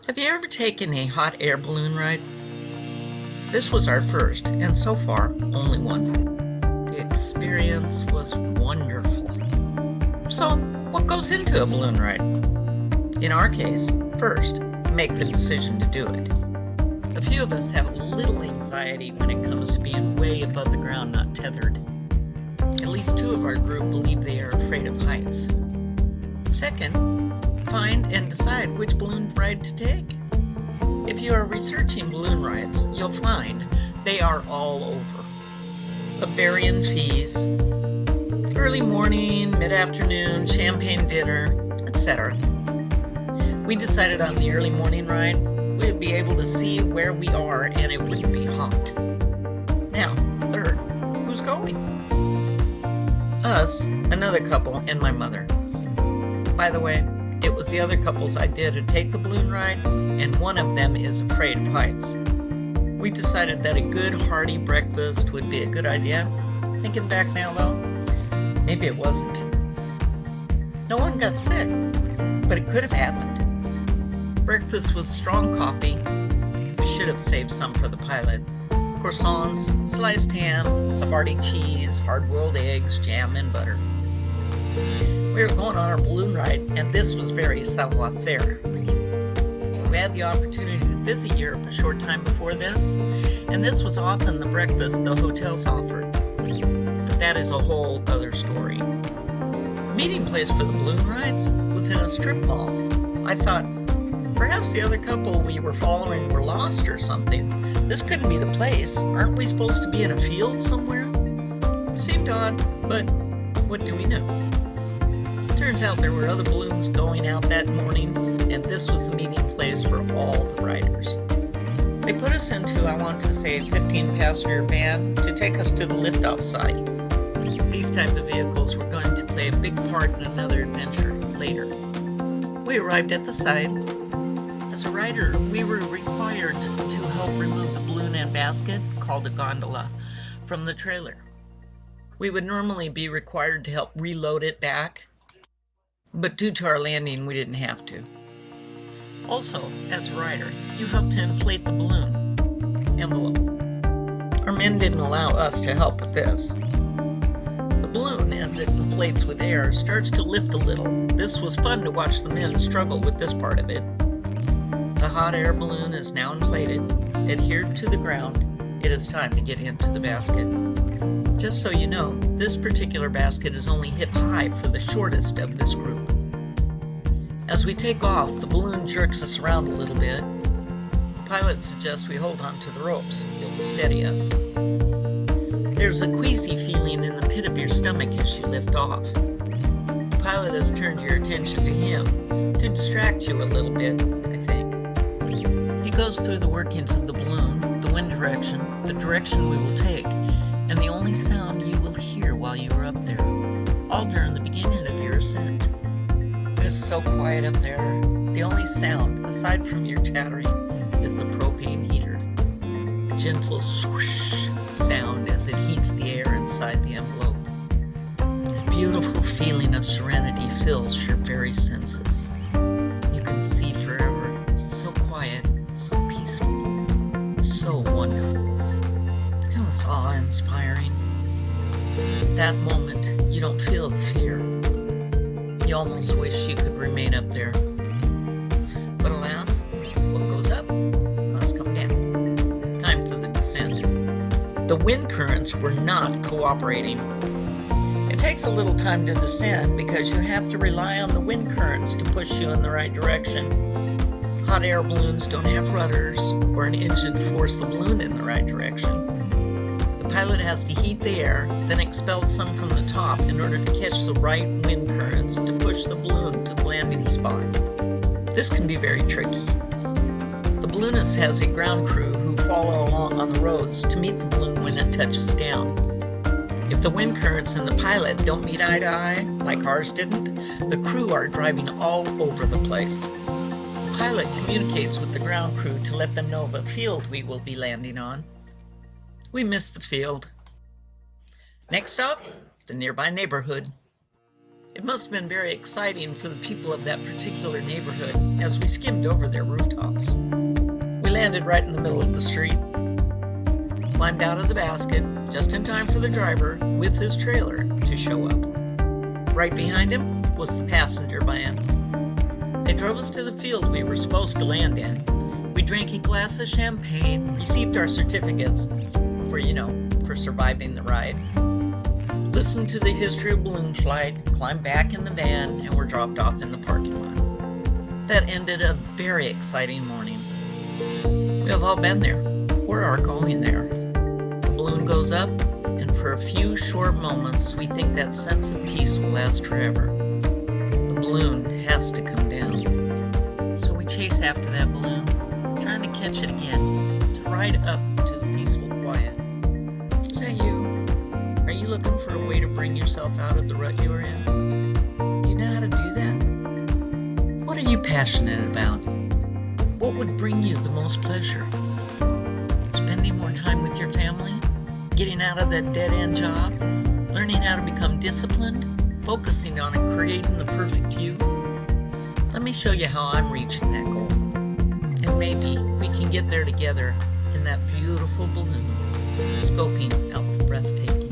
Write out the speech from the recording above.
Have you ever taken a hot air balloon ride? This was our first, and so far, only one. The experience was wonderful. So, what goes into a balloon ride? In our case, first, make the decision to do it. A few of us have a little anxiety when it comes to being way above the ground, not tethered. At least two of our group believe they are afraid of heights. Second, find and decide which balloon ride to take. If you are researching balloon rides, you'll find they are all over. Of varying fees, early morning, mid-afternoon, champagne dinner, etc. We decided on the early morning ride, we'd be able to see where we are and it wouldn't be hot. Now, third, who's going? Us, another couple, and my mother. By the way, it was the other couple's idea to take the balloon ride, and one of them is afraid of heights. We decided that a good hearty breakfast would be a good idea. Thinking back now though, maybe it wasn't. No one got sick, but it could have happened. Breakfast was strong coffee. We should have saved some for the pilot. Croissants, sliced ham, Havarti cheese, hard-boiled eggs, jam, and butter. We were going on our balloon ride, and this was very savoir-faire. We had the opportunity to visit Europe a short time before this, and this was often the breakfast the hotels offered. But that is a whole other story. The meeting place for the balloon rides was in a strip mall. I thought, perhaps the other couple we were following were lost or something. This couldn't be the place. Aren't we supposed to be in a field somewhere? Seemed odd, but what do we know? Turns out there were other balloons going out that morning, and this was the meeting place for all the riders. They put us into, I want to say, a 15-passenger van to take us to the liftoff site. These type of vehicles were going to play a big part in another adventure later. We arrived at the site. As a rider, we were required to help remove the balloon and basket, called a gondola, from the trailer. We would normally be required to help reload it back, but due to our landing, we didn't have to. Also, as a rider, you help to inflate the balloon envelope. Our men didn't allow us to help with this. The balloon, as it inflates with air, starts to lift a little. This was fun to watch the men struggle with this part of it. The hot air balloon is now inflated, adhered to the ground. It is time to get into the basket. Just so you know, this particular basket is only hip high for the shortest of this group. As we take off, the balloon jerks us around a little bit. The pilot suggests we hold on to the ropes. It will steady us. There's a queasy feeling in the pit of your stomach as you lift off. The pilot has turned your attention to him to distract you a little bit, I think. He goes through the workings of the balloon, the wind direction, the direction we will take, and the only sound you will hear while you are up there, all during the beginning of your ascent. It is so quiet up there. The only sound, aside from your chattering, is the propane heater. A gentle swoosh sound as it heats the air inside the envelope. A beautiful feeling of serenity fills your very senses. You can see forever, so quiet, so peaceful, so wonderful. It was awe-inspiring. At that moment, you don't feel the fear. You almost wish you could remain up there. But alas, what goes up must come down. Time for the descent. The wind currents were not cooperating. It takes a little time to descend because you have to rely on the wind currents to push you in the right direction. Hot air balloons don't have rudders or an engine to force the balloon in the right direction. The pilot has to heat the air, then expel some from the top in order to catch the right wind currents to push the balloon to the landing spot. This can be very tricky. The balloonist has a ground crew who follow along on the roads to meet the balloon when it touches down. If the wind currents and the pilot don't meet eye to eye, like ours didn't, the crew are driving all over the place. The pilot communicates with the ground crew to let them know of a field we will be landing on. We missed the field. Next stop, the nearby neighborhood. It must have been very exciting for the people of that particular neighborhood as we skimmed over their rooftops. We landed right in the middle of the street, climbed out of the basket just in time for the driver with his trailer to show up. Right behind him was the passenger van. They drove us to the field we were supposed to land in. We drank a glass of champagne, received our certificates for surviving the ride, listened to the history of balloon flight, climbed back in the van, and were dropped off in the parking lot. That ended a very exciting morning. We have all been there, or are going there. The balloon goes up, and for a few short moments, we think that sense of peace will last forever. The balloon has to come down. So we chase after that balloon, trying to catch it again, to ride up to the peaceful quiet. Is that you? Are you looking for a way to bring yourself out of the rut you are in? Do you know how to do that? What are you passionate about? What would bring you the most pleasure? Spending more time with your family? Getting out of that dead-end job? Learning how to become disciplined? Focusing on and creating the perfect you? Let me show you how I'm reaching that goal. And maybe we can get there together in that beautiful balloon, scoping out the breathtaking